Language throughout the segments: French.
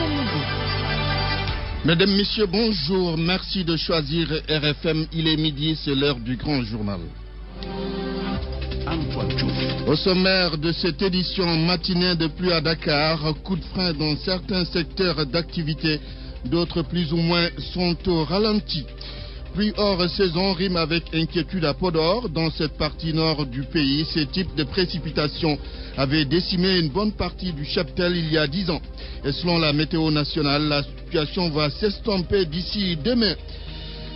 midi. Mesdames, Messieurs, bonjour. Merci de choisir RFM. Il est midi, c'est l'heure du grand journal. Au sommaire de cette édition matinée de pluie à Dakar, coup de frein dans certains secteurs d'activité, d'autres plus ou moins sont au ralenti. Pluie hors saison rime avec inquiétude à Podor. Dans cette partie nord du pays, ces types de précipitations avaient décimé une bonne partie du cheptel il y a 10 ans. Et selon la météo nationale, la situation va s'estomper d'ici demain.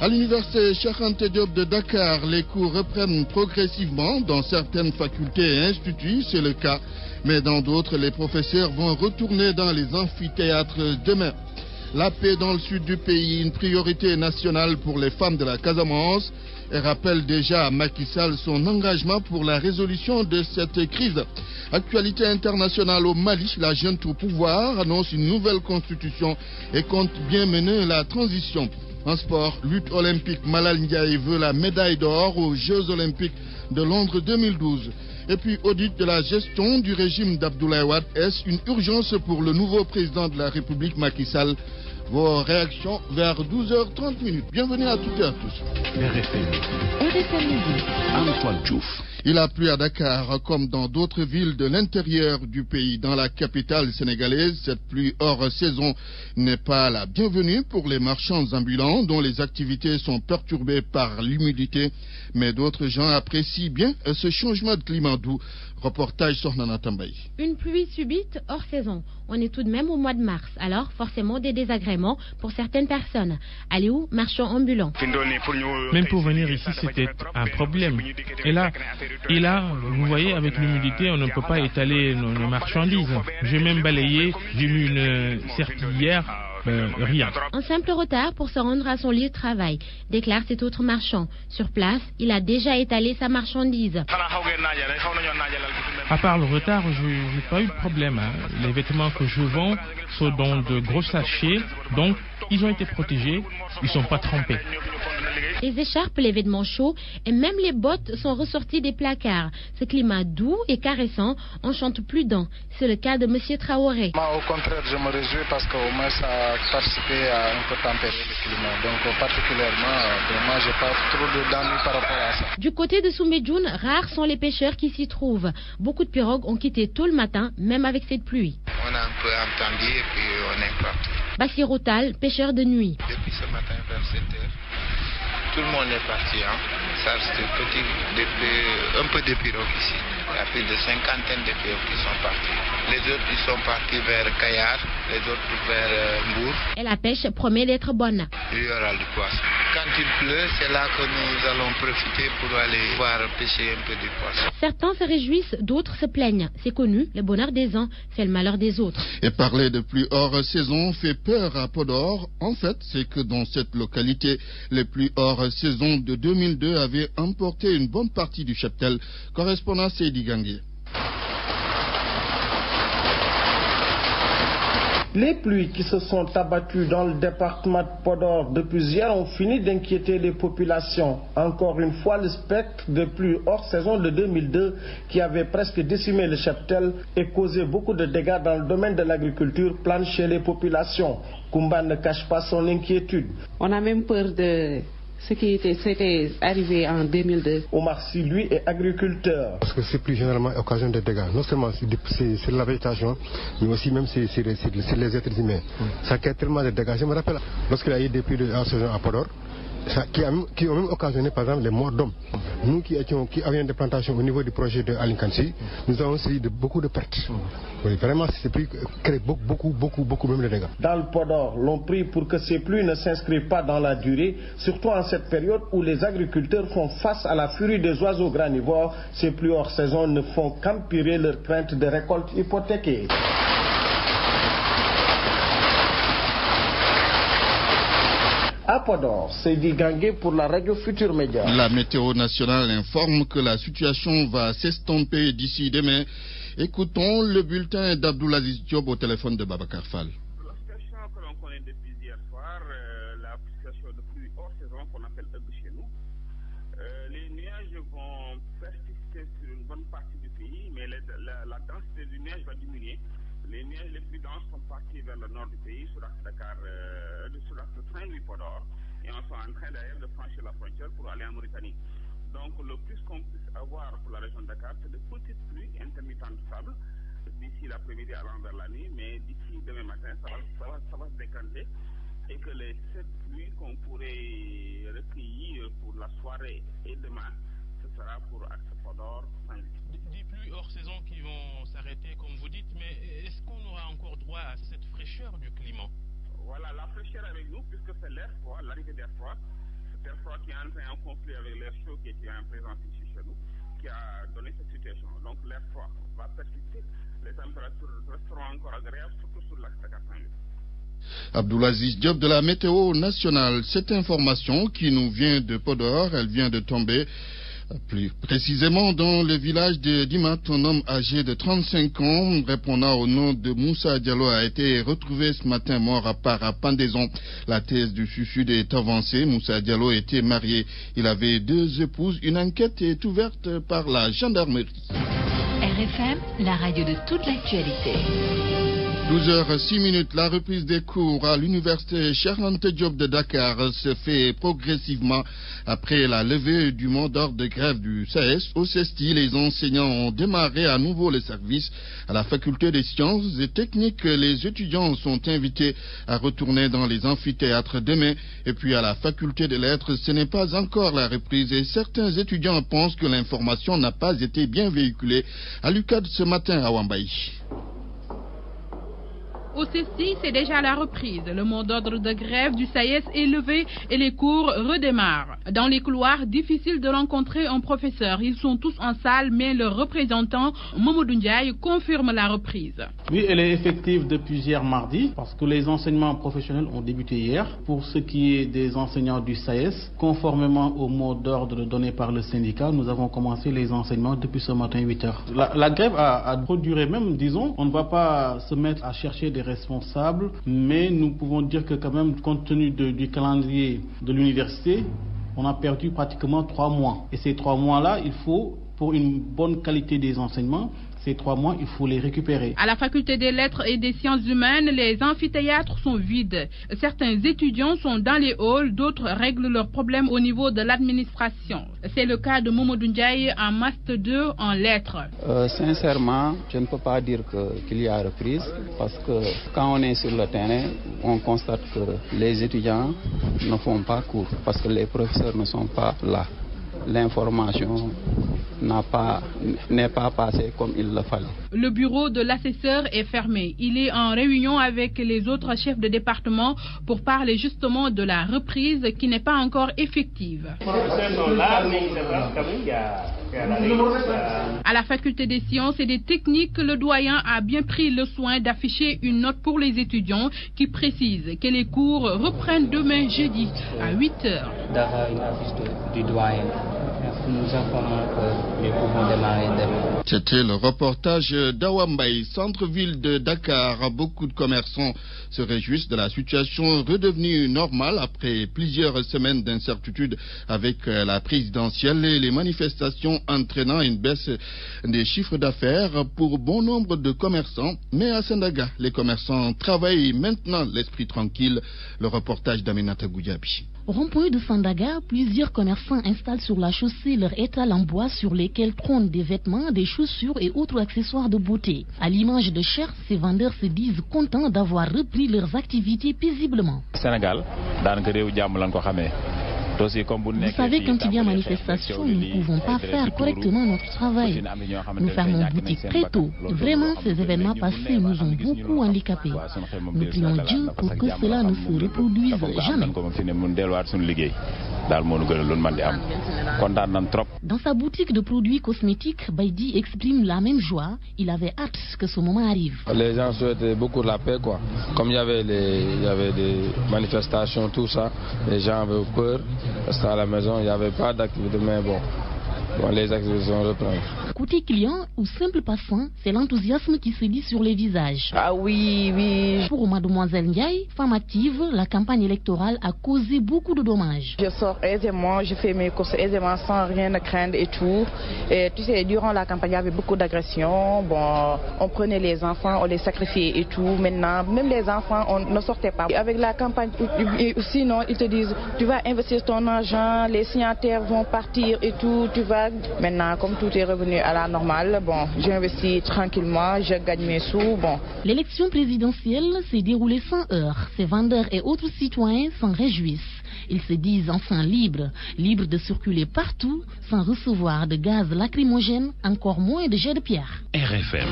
À l'université Cheikh Anta Diop de Dakar, les cours reprennent progressivement. Dans certaines facultés et instituts, c'est le cas. Mais dans d'autres, les professeurs vont retourner dans les amphithéâtres demain. La paix dans le sud du pays, une priorité nationale pour les femmes de la Casamance. Elle rappelle déjà à Macky Sall son engagement pour la résolution de cette crise. Actualité internationale au Mali, la junte au pouvoir annonce une nouvelle constitution et compte bien mener la transition. En sport, lutte olympique, Malal Ndiaye veut la médaille d'or aux Jeux olympiques de Londres 2012. Et puis, audit de la gestion du régime d'Abdoulaye Wade. Est-ce une urgence pour le nouveau président de la République, Macky Sall? Vos réactions vers 12h30. Bienvenue à toutes et à tous. RFM midi. Antoine Diouf. Il a plu à Dakar comme dans d'autres villes de l'intérieur du pays. Dans la capitale sénégalaise, cette pluie hors saison n'est pas la bienvenue pour les marchands ambulants dont les activités sont perturbées par l'humidité. Mais d'autres gens apprécient bien ce changement de climat doux. Reportage sur Nana Tambaye. Une pluie subite hors saison. On est tout de même au mois de mars, alors forcément des désagréments pour certaines personnes. Aliou, marchand ambulant. Même pour venir ici, c'était un problème. Et là, vous voyez, avec l'humidité, on ne peut pas étaler nos marchandises. J'ai même balayé, j'ai mis une serpillière. Rien. Un simple retard pour se rendre à son lieu de travail, déclare cet autre marchand. Sur place, il a déjà étalé sa marchandise. À part le retard, je n'ai pas eu de problème. Les vêtements que je vends sont dans de gros sachets, donc ils ont été protégés, ils ne sont pas trempés. Les écharpes, les vêtements chauds et même les bottes sont ressortis des placards. Ce climat doux et caressant enchante plus d'un. C'est le cas de M. Traoré. Moi, au contraire, je me réjouis parce qu'au moins ça a participé à un peu tempérer le climat. Donc particulièrement, moi, je n'ai pas trop d'ennuis par rapport à ça. Du côté de Soumbédioune, rares sont les pêcheurs qui s'y trouvent. Beaucoup de pirogues ont quitté tôt le matin, même avec cette pluie. On a un peu entendu et puis on est parti. Bassirou Tall, pêcheur de nuit. Depuis ce matin vers 7 heures. Tout le monde est parti, Ça, c'est un peu de pirogues ici. Il y a plus de 50 de pirogues qui sont partis. Les autres, ils sont partis vers Kayar, les autres vers Mbour. Et la pêche promet d'être bonne. Il y aura du poisson. Quand il pleut, c'est là que nous allons profiter pour aller voir pêcher un peu du poisson. Certains se réjouissent, d'autres se plaignent. C'est connu, le bonheur des uns fait le malheur des autres. Et parler de pluie hors saison fait peur à Podor. En fait, c'est que dans cette localité, les pluies hors saison de 2002 avaient emporté une bonne partie du cheptel. Correspondant Seydi Gangué. Les pluies qui se sont abattues dans le département de Podor depuis hier ont fini d'inquiéter les populations. Encore une fois, le spectre de pluie hors saison de 2002 qui avait presque décimé le cheptel et causé beaucoup de dégâts dans le domaine de l'agriculture plane chez les populations. Koumba ne cache pas son inquiétude. On a même peur de ce qui s'était arrivé en 2002. Omar Sy, lui, est agriculteur. Parce que c'est plus généralement occasion de dégâts. Non seulement c'est la végétation, mais aussi même c'est les êtres humains. Ça crée tellement de dégâts. Je me rappelle, lorsqu'il y a eu des pluies en saison à Podor, qui ont même occasionné par exemple les morts d'hommes. Nous qui avions des plantations au niveau du projet de Alinkansi, nous avons subi beaucoup de pertes. Oui, vraiment, ces pluies créent beaucoup même de dégâts. Dans le Podor, l'on prie pour que ces pluies ne s'inscrivent pas dans la durée, surtout en cette période où les agriculteurs font face à la furie des oiseaux granivores. Ces pluies hors saison ne font qu'empirer leur crainte de récolte hypothéquée. À Podor, Seydi Gangué pour la radio Futur Média. La météo nationale informe que la situation va s'estomper d'ici demain. Écoutons le bulletin d'Abdoulaziz Diop au téléphone de Babacar Fall. La situation que l'on connaît depuis hier soir, la situation de pluie hors saison qu'on appelle Eub chez nous, les nuages vont persister sur une bonne partie du pays, mais la densité du neige va diminuer. Les nuages les plus denses sont partis vers le nord du pays, sur l'axe Dakar, sur l'axe Saint-Louis-Podor, et on est en train d'ailleurs de franchir la frontière pour aller en Mauritanie. Donc le plus qu'on puisse avoir pour la région de Dakar, c'est de petites pluies intermittentes de sable d'ici l'après-midi allant vers la nuit, mais d'ici demain matin, ça va se décanter, et que les 7 pluies qu'on pourrait recueillir pour la soirée et demain, ce sera pour axe Podor, Saint-Louis. Des pluies hors saison qui vont s'arrêter, comme vous dites, mais est-ce qu'on aura encore droit à cette fraîcheur du climat? Voilà, la fraîcheur avec nous, puisque c'est l'air froid, l'arrivée d'air froid. Cet air froid qui est entré en conflit avec l'air chaud qui était en présence ici chez nous, qui a donné cette situation. Donc l'air froid va persister, les températures resteront encore agréables, surtout sur l'axe Dakar-Saint-Louis. Abdoulaziz Diop de la Météo Nationale. Cette information qui nous vient de Podor, elle vient de tomber plus précisément dans le village de Dimat. Un homme âgé de 35 ans, répondant au nom de Moussa Diallo, a été retrouvé ce matin mort à part à Pendaison. La thèse du suicide est avancée. Moussa Diallo était marié. Il avait 2 épouses. Une enquête est ouverte par la gendarmerie. RFM, la radio de toute l'actualité. 12h06, la reprise des cours à l'université Cheikh Anta Diop de Dakar se fait progressivement après la levée du mot d'ordre de grève du SAES. Au CESTI, les enseignants ont démarré à nouveau le service. À la faculté des sciences et techniques, les étudiants sont invités à retourner dans les amphithéâtres demain. Et puis à la faculté des lettres, ce n'est pas encore la reprise et certains étudiants pensent que l'information n'a pas été bien véhiculée. À l'UCAD ce matin à Wambaï. Au CESTI, c'est déjà la reprise. Le mot d'ordre de grève du SAES est levé et les cours redémarrent. Dans les couloirs, difficile de rencontrer un professeur. Ils sont tous en salle, mais le représentant, Mamadou Ndiaye, confirme la reprise. Oui, elle est effective depuis hier mardi, parce que les enseignements professionnels ont débuté hier. Pour ce qui est des enseignants du SAES, conformément au mot d'ordre donné par le syndicat, nous avons commencé les enseignements depuis ce matin 8h. La grève a trop duré même, disons. On ne va pas se mettre à chercher des responsables, mais nous pouvons dire que quand même, compte tenu du calendrier de l'université, on a perdu pratiquement 3 mois. Et ces 3 mois-là, il faut, pour une bonne qualité des enseignements, ces 3 mois, il faut les récupérer. À la faculté des lettres et des sciences humaines, les amphithéâtres sont vides. Certains étudiants sont dans les halls, d'autres règlent leurs problèmes au niveau de l'administration. C'est le cas de Mamadou Ndiaye en Master 2 en lettres. Sincèrement, je ne peux pas dire qu'il y a reprise, parce que quand on est sur le terrain, on constate que les étudiants ne font pas cours, parce que les professeurs ne sont pas là. L'information n'est pas passée comme il le fallait. Le bureau de l'assesseur est fermé. Il est en réunion avec les autres chefs de département pour parler justement de la reprise qui n'est pas encore effective. À la faculté des sciences et des techniques, le doyen a bien pris le soin d'afficher une note pour les étudiants qui précise que les cours reprennent demain jeudi à 8h. D'avoir une affiche du doyen. Nous informons que les cours vont démarrer demain. C'était le reportage d'Awambaï, centre-ville de Dakar. Beaucoup de commerçants se réjouissent de la situation redevenue normale après plusieurs semaines d'incertitude avec la présidentielle et les manifestations entraînant une baisse des chiffres d'affaires pour bon nombre de commerçants. Mais à Sandaga, les commerçants travaillent maintenant l'esprit tranquille. Le reportage d'Aminata Goudiabi. Au rond-point de Sandaga, plusieurs commerçants installent sur la chaussée leur étal en bois sur lesquels trônent des vêtements, des chaussures et autres accessoires de beauté. À l'image de Cher, ces vendeurs se disent contents d'avoir repris leurs activités paisiblement. Sénégal, vous savez, quand il y a manifestation, nous ne pouvons pas faire correctement notre travail. Nous fermons boutique très tôt. Vraiment, ces événements passés nous ont beaucoup handicapés. Nous prions Dieu pour que cela ne se reproduise jamais. Dans sa boutique de produits cosmétiques, Baïdi exprime la même joie. Il avait hâte que ce moment arrive. Les gens souhaitaient beaucoup la paix, quoi. Comme il y avait des manifestations, tout ça, les gens avaient peur. Parce qu'à la maison, il n'y avait pas d'activité, mais bon, bon, les actions reprennent. Côté client ou simple passant, c'est l'enthousiasme qui se lit sur les visages. Ah oui. Pour mademoiselle Ndiaye, femme active, la campagne électorale a causé beaucoup de dommages. Je sors aisément, je fais mes courses aisément sans rien ne craindre et tout. Et tu sais, durant la campagne, il y avait beaucoup d'agressions. Bon, on prenait les enfants, on les sacrifiait et tout. Maintenant, même les enfants, on ne sortait pas. Avec la campagne, sinon, ils te disent, tu vas investir ton argent, les signataires vont partir et tout. Tu vas. Maintenant, comme tout est revenu à la normale, bon, j'investis tranquillement, je gagne mes sous. Bon. L'élection présidentielle s'est déroulée sans heurts. Ces vendeurs et autres citoyens s'en réjouissent. Ils se disent enfin libres de circuler partout sans recevoir de gaz lacrymogène, encore moins de jets de pierre. RFM,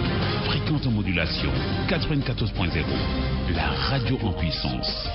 fréquente modulation 94.0, la radio en puissance.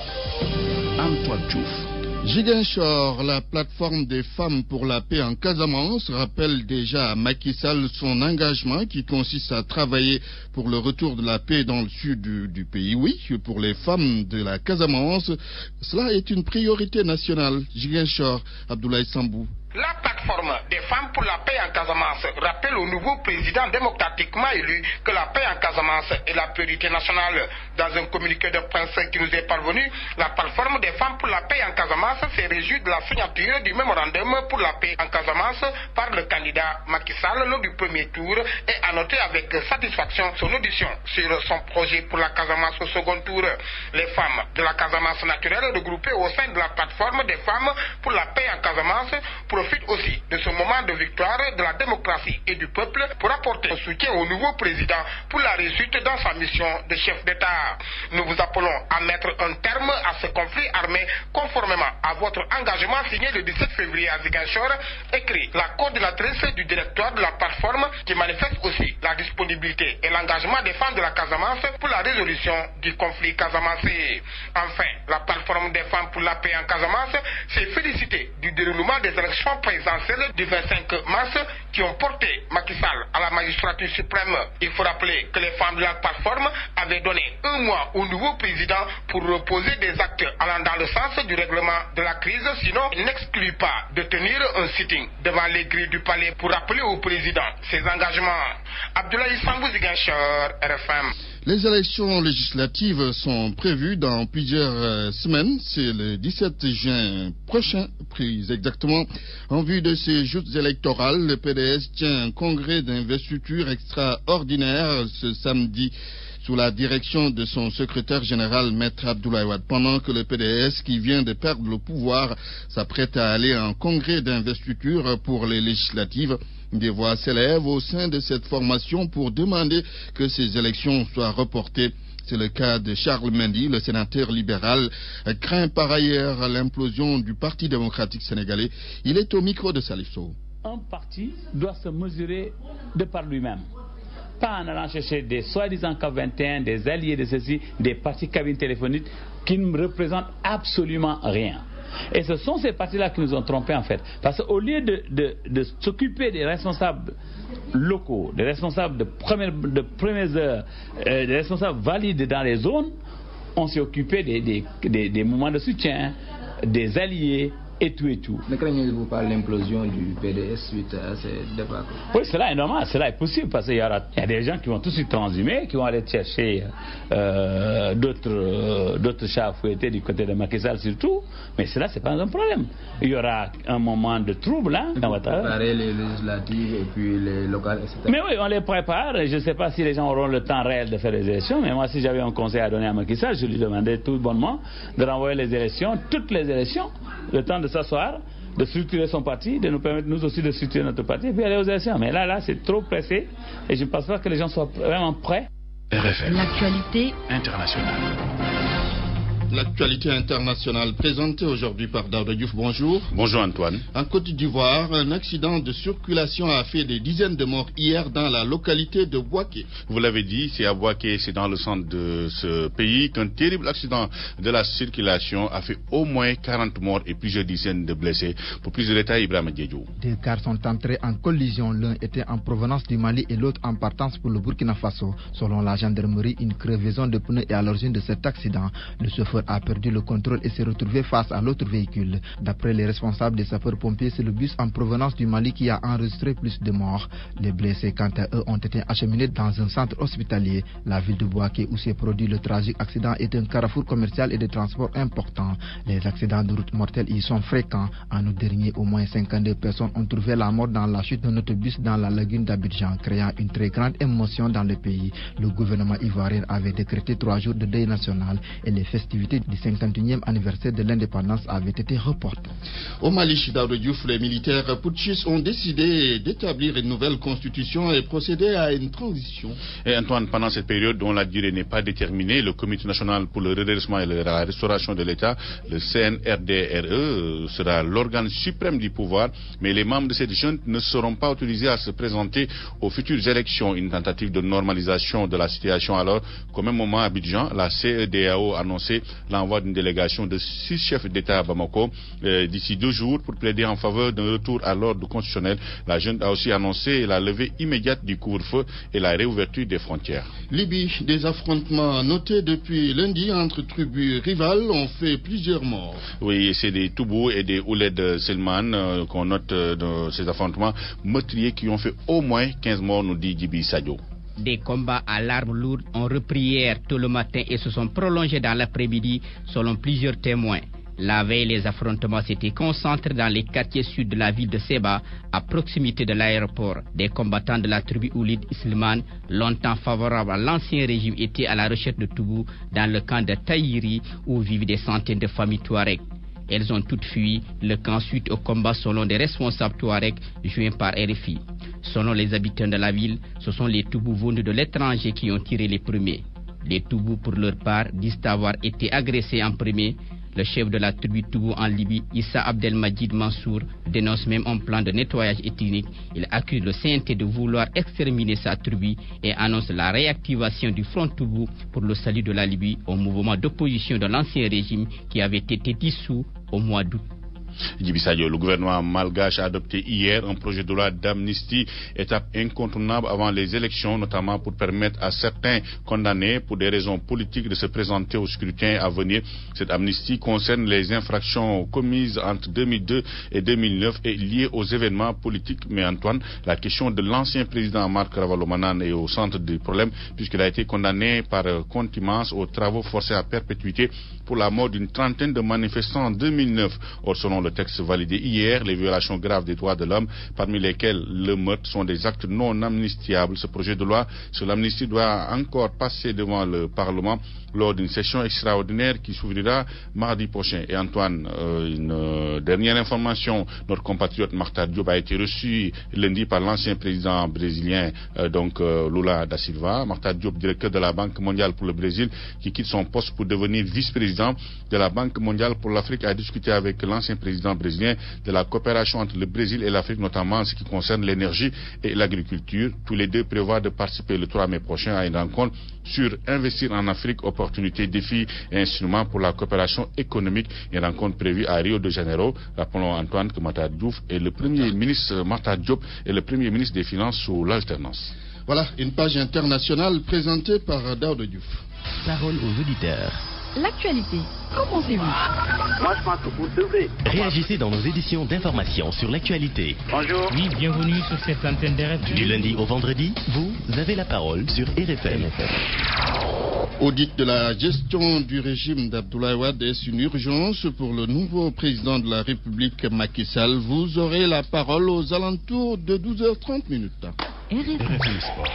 Antoine Diouf. Ziguinchor, la plateforme des femmes pour la paix en Casamance, rappelle déjà à Macky Sall son engagement qui consiste à travailler pour le retour de la paix dans le sud du pays. Oui, pour les femmes de la Casamance, cela est une priorité nationale. Ziguinchor, Abdoulaye Sambou. La plateforme des femmes pour la paix en Casamance rappelle au nouveau président démocratiquement élu que la paix en Casamance est la priorité nationale. Dans un communiqué de presse qui nous est parvenu, la plateforme des femmes pour la paix en Casamance s'est réjouie de la signature du mémorandum pour la paix en Casamance par le candidat Macky Sall lors du premier tour et a noté avec satisfaction son audition sur son projet pour la Casamance au second tour. Les femmes de la Casamance naturelle regroupées au sein de la plateforme des femmes pour la paix en Casamance profitent aussi de ce moment de victoire de la démocratie et du peuple pour apporter un soutien au nouveau président pour la réussite dans sa mission de chef d'État. Nous vous appelons à mettre un terme à ce conflit armé conformément à votre engagement signé le 17 février à Ziguinchor, écrit la coordinatrice du directoire de la plateforme qui manifeste aussi la disponibilité et l'engagement des femmes de la Casamance pour la résolution du conflit casamancé. Enfin, la plateforme des femmes pour la paix en Casamance s'est félicitée du déroulement des élections présidentielles du 25 mars qui ont porté Macky Sall à la magistrature suprême. Il faut rappeler que les femmes de la plateforme avaient donné un mois au nouveau président pour reposer des actes allant dans le sens du règlement de la crise, sinon il n'exclut pas de tenir un sitting devant les grilles du palais pour rappeler au président ses engagements. Abdoulaye Sambou, Ziguinchor, RFM. Les élections législatives sont prévues dans plusieurs semaines. C'est le 17 juin prochain, pris exactement. En vue de ces joutes électorales, le PDS tient un congrès d'investiture extraordinaire ce samedi sous la direction de son secrétaire général, Maître Abdoulaye Wade, pendant que le PDS, qui vient de perdre le pouvoir, s'apprête à aller en congrès d'investiture pour les législatives. Des voix s'élèvent au sein de cette formation pour demander que ces élections soient reportées. C'est le cas de Charles Mendy, le sénateur libéral, craint par ailleurs l'implosion du Parti démocratique sénégalais. Il est au micro de Salif Sow. Un parti doit se mesurer de par lui-même. Pas en allant chercher des soi-disant CAP21, des alliés de ceci, des partis cabines téléphoniques qui ne représentent absolument rien. Et ce sont ces partis-là qui nous ont trompés en fait. Parce qu'au lieu de s'occuper des responsables locaux, des responsables de premières heures, des responsables valides dans les zones, on s'est occupé des moments de soutien, des alliés et tout et tout. Ne craignez-vous pas l'implosion du PDS suite à ces débats? Oui, cela est normal, cela est possible parce qu'il y a des gens qui vont tout de suite transhumer, qui vont aller chercher d'autres chats à fouetter du côté de Macky Sall surtout, mais cela c'est pas un problème. Il y aura un moment de trouble dans votre... Préparer les législatives et puis les locales, etc. Mais oui, on les prépare. Je ne sais pas si les gens auront le temps réel de faire les élections, mais moi si j'avais un conseil à donner à Macky Sall, je lui demandais tout bonnement de renvoyer les élections, toutes les élections, le temps de s'asseoir, de structurer son parti, de nous permettre nous aussi de structurer notre parti et puis aller aux élections. Mais là c'est trop pressé et je ne pense pas que les gens soient vraiment prêts. RFM. L'actualité internationale. L'actualité internationale présentée aujourd'hui par Daouda Diouf. Bonjour. Bonjour Antoine. En Côte d'Ivoire, un accident de circulation a fait des dizaines de morts hier dans la localité de Bouaké. Vous l'avez dit, c'est à Bouaké, c'est dans le centre de ce pays qu'un terrible accident de la circulation a fait au moins 40 morts et plusieurs dizaines de blessés. Pour plus de détails, Ibrahima Diédhiou. Deux cars sont entrés en collision. L'un était en provenance du Mali et l'autre en partance pour le Burkina Faso. Selon la gendarmerie, une crevaison de pneus est à l'origine de cet accident. Le chauffeur chauffeur a perdu le contrôle et s'est retrouvé face à l'autre véhicule. D'après les responsables des sapeurs-pompiers, c'est le bus en provenance du Mali qui a enregistré plus de morts. Les blessés, quant à eux, ont été acheminés dans un centre hospitalier. La ville de Bouaké, où s'est produit le tragique accident, est un carrefour commercial et de transport important. Les accidents de route mortels y sont fréquents. En août dernier, au moins 52 personnes ont trouvé la mort dans la chute d'un autobus dans la lagune d'Abidjan, créant une très grande émotion dans le pays. Le gouvernement ivoirien avait décrété 3 jours de deuil national et les festivités du 51e anniversaire de l'indépendance avaient été reportées. Au Mali, Daouda Diouf, les militaires putschistes ont décidé d'établir une nouvelle constitution et procéder à une transition. Et Antoine, pendant cette période dont la durée n'est pas déterminée, le Comité national pour le redressement et la restauration de l'État, le CNRDRE, sera l'organe suprême du pouvoir, mais les membres de cette junte ne seront pas autorisés à se présenter aux futures élections. Une tentative de normalisation de la situation alors qu'au même moment à Abidjan, la CEDEAO a annoncé l'envoi d'une délégation de 6 chefs d'État à Bamako d'ici 2 jours pour plaider en faveur d'un retour à l'ordre constitutionnel. La junte a aussi annoncé la levée immédiate du couvre-feu et la réouverture des frontières. Libye, des affrontements notés depuis lundi entre tribus rivales ont fait plusieurs morts. Oui, c'est des Toubou et des Ouled Selman qu'on note dans ces affrontements meurtriers qui ont fait au moins 15 morts, nous dit Djibi Sadio. Des combats à l'arme lourde ont repris hier tôt le matin et se sont prolongés dans l'après-midi selon plusieurs témoins. La veille, les affrontements s'étaient concentrés dans les quartiers sud de la ville de Seba, à proximité de l'aéroport. Des combattants de la tribu Oulid Isliman, longtemps favorables à l'ancien régime, étaient à la recherche de Toubou dans le camp de Taïri où vivent des centaines de familles Touareg. Elles ont toutes fui le camp suite au combat selon des responsables Touareg joints par RFI. Selon les habitants de la ville, ce sont les Toubous venus de l'étranger qui ont tiré les premiers. Les Toubous, pour leur part, disent avoir été agressés en premier. Le chef de la tribu Toubou en Libye, Issa Abdelmajid Mansour, dénonce même un plan de nettoyage ethnique. Il accuse le CNT de vouloir exterminer sa tribu et annonce la réactivation du Front Toubou pour le salut de la Libye au mouvement d'opposition de l'ancien régime qui avait été dissous au mois d'août. Djibi Sadio, le gouvernement malgache a adopté hier un projet de loi d'amnistie, étape incontournable avant les élections, notamment pour permettre à certains condamnés pour des raisons politiques de se présenter au scrutin à venir. Cette amnistie concerne les infractions commises entre 2002 et 2009 et liées aux événements politiques. Mais Antoine, la question de l'ancien président Marc Ravalomanane est au centre du problème puisqu'il a été condamné par contumace aux travaux forcés à perpétuité pour la mort d'une trentaine de manifestants en 2009. Or, selon le texte validé hier, les violations graves des droits de l'homme, parmi lesquelles le meurtre, sont des actes non amnistiables. Ce projet de loi sur l'amnistie doit encore passer devant le Parlement lors d'une session extraordinaire qui s'ouvrira mardi prochain. Et Antoine, une dernière information, notre compatriote Marta Diop a été reçu lundi par l'ancien président brésilien Lula da Silva. Marta Diop, directeur de la Banque mondiale pour le Brésil, qui quitte son poste pour devenir vice-président de la Banque mondiale pour l'Afrique, a discuté avec l'ancien président brésilien de la coopération entre le Brésil et l'Afrique, notamment en ce qui concerne l'énergie et l'agriculture. Tous les deux prévoient de participer le 3 mai prochain à une rencontre sur investir en Afrique, opportunités, défis et instruments pour la coopération économique. Une rencontre prévue à Rio de Janeiro. Rappelons Antoine que Marta Diop est le premier ministre des Finances sous l'alternance. Voilà, une page internationale présentée par Daouda Diouf. Parole aux auditeurs. L'actualité, qu'en pensez-vous? Moi, je pense que vous devrez. Réagissez dans nos éditions d'information sur l'actualité. Bonjour. Oui, bienvenue sur cette antenne d'RFM. Du lundi au vendredi, vous avez la parole sur RFM. Audit de la gestion du régime d'Abdoulaye Wade est une urgence pour le nouveau président de la République, Macky Sall. Vous aurez la parole aux alentours de 12h30. RFM Sport.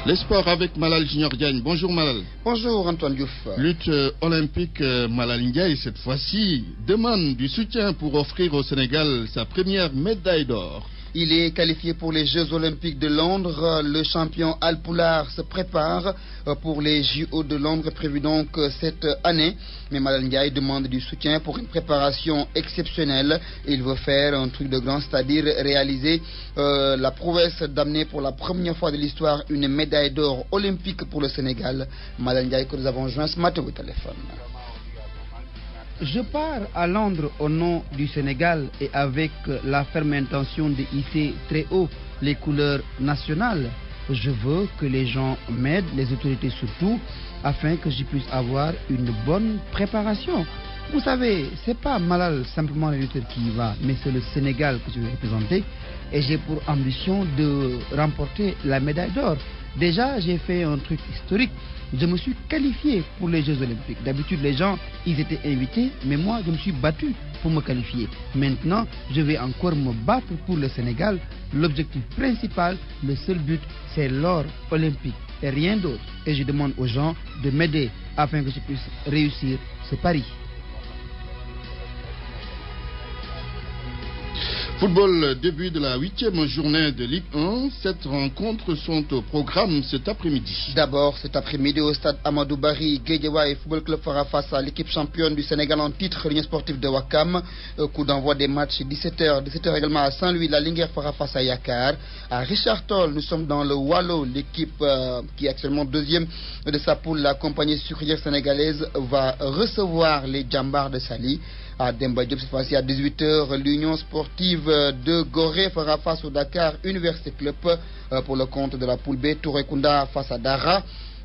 Les sports avec Malal Junior Diagne. Bonjour Malal. Bonjour Antoine Diouf. Lutte olympique, Malal Ndiaye cette fois-ci demande du soutien pour offrir au Sénégal sa première médaille d'or. Il est qualifié pour les Jeux Olympiques de Londres. Le champion Alpoulard se prépare pour les JO de Londres prévus donc cette année. Mais Malal Ndiaye demande du soutien pour une préparation exceptionnelle. Il veut faire un truc de grand, c'est-à-dire réaliser la prouesse d'amener pour la première fois de l'histoire une médaille d'or olympique pour le Sénégal. Malal Ndiaye que nous avons joint ce matin au téléphone. Je pars à Londres au nom du Sénégal et avec la ferme intention de hisser très haut les couleurs nationales. je veux que les gens m'aident, les autorités surtout, afin que je puisse avoir une bonne préparation. Vous savez, c'est pas Malal simplement le lutteur qui y va, mais c'est le Sénégal que je vais représenter et j'ai pour ambition de remporter la médaille d'or. Déjà, j'ai fait un truc historique. Je me suis qualifié pour les Jeux Olympiques. D'habitude, les gens, ils étaient invités, mais moi, je me suis battu pour me qualifier. Maintenant, je vais encore me battre pour le Sénégal. L'objectif principal, le seul but, c'est l'or olympique et rien d'autre. Et je demande aux gens de m'aider afin que je puisse réussir ce pari. Football, début de la 8e journée de Ligue 1. 7 rencontres sont au programme cet après-midi. D'abord, cet après-midi au stade Amadou Barry, Guédiawaye Football Club fera face à l'équipe championne du Sénégal en titre, l'Union sportive de Ouakam. Coup d'envoi des matchs 17h. 17h également à Saint-Louis, la Linguère fera face à Yakar. À Richard Toll, nous sommes dans le Wallo. L'équipe qui est actuellement deuxième de sa poule, la compagnie sucrière sénégalaise, va recevoir les Djambars de Sali. À Demba Diop, cette fois-ci à 18h, l'Union sportive de Gorée fera face au Dakar Université Club pour le compte de la poule B. Touré Kunda face à Dara.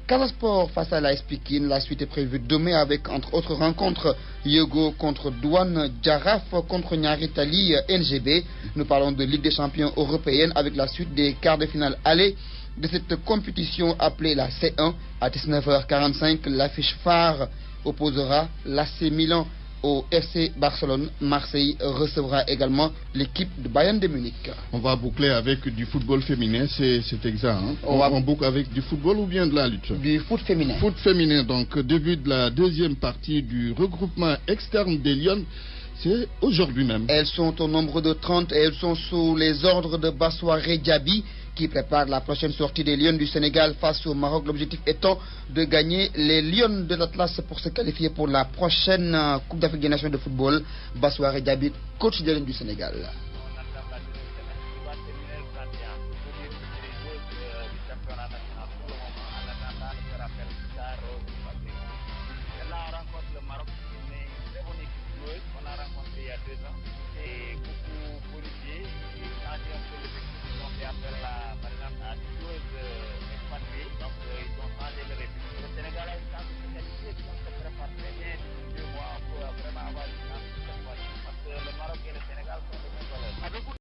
Casasport face à l'AS Pikine. La suite est prévue demain avec, entre autres rencontres, Yogo contre Douane, Jaraf contre Nyaritali, NGB. Nous parlons de Ligue des champions européenne avec la suite des quarts de finale aller de cette compétition appelée la C1. À 19h45, l'affiche phare opposera l'AC Milan au FC Barcelone. Marseille recevra également l'équipe de Bayern de Munich. On va boucler avec du football féminin, c'est exact. Hein? On boucle avec du football ou bien de la lutte? Du foot féminin. Foot féminin, donc début de la deuxième partie du regroupement externe des Lions. C'est aujourd'hui même. Elles sont au nombre de 30 et elles sont sous les ordres de Bassoiré Diaby qui prépare la prochaine sortie des Lions du Sénégal face au Maroc. L'objectif étant de gagner les Lions de l'Atlas pour se qualifier pour la prochaine Coupe d'Afrique des Nations de football. Bassoiré Diaby, coach des Lions du Sénégal.